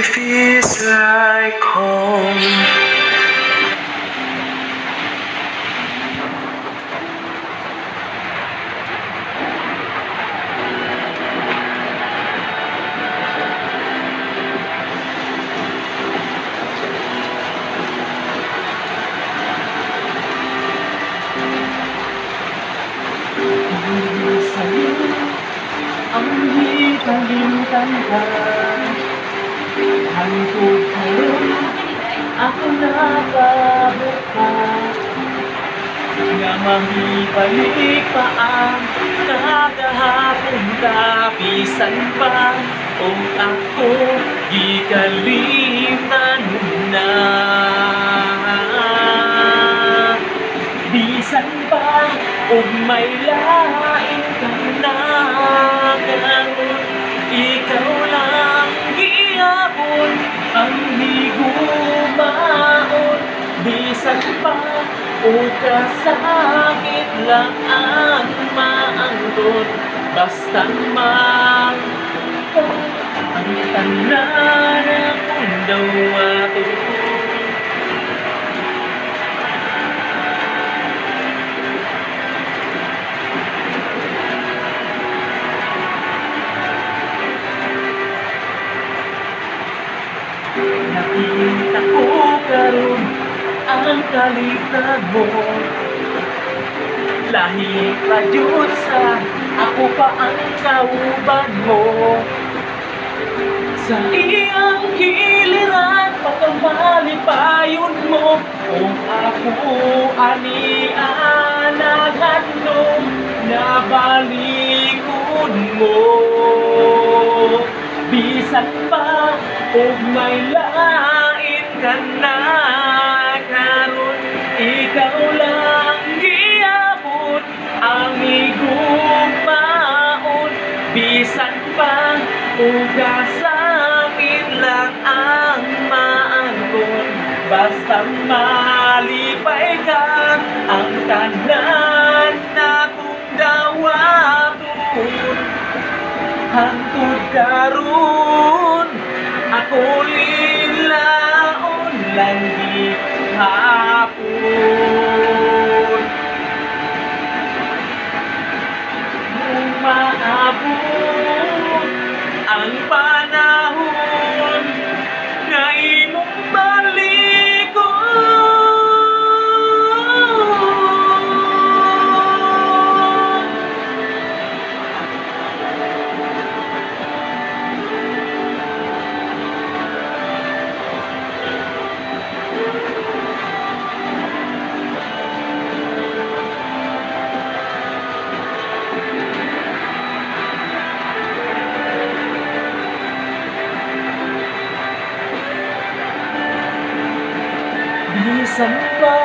feels like home. Sa'yo ang di kalimutan. Hantod ngayon ako nakabukas nga mahibalik pa ang kadahapon kapisan pa o ako gikalitan na. Bisan pa o may lain ka na karon, ikaw lang gihapon ang higumaon. Bisan pa o kasakit lang ang maangkot, basta man ang tanan akong daw ato. Nakita ko karon ang kaligtad mo, lahi pa jud sa ako pa ang kauban mo. Sa iyang giliran pagkamalipayon mo, kung ako anian naghandom na balikod mo. Bisan pa o may lain ka na karon, ikaw lang gihapon ang higumaon. Bisan pa o kasakit lang ang maangkon, basta malipay ka ang tanan na kung dawaton. Hantod karon ako lilaon lang gihapon. Kung maabot ang panahon na imong balikon, bisan pa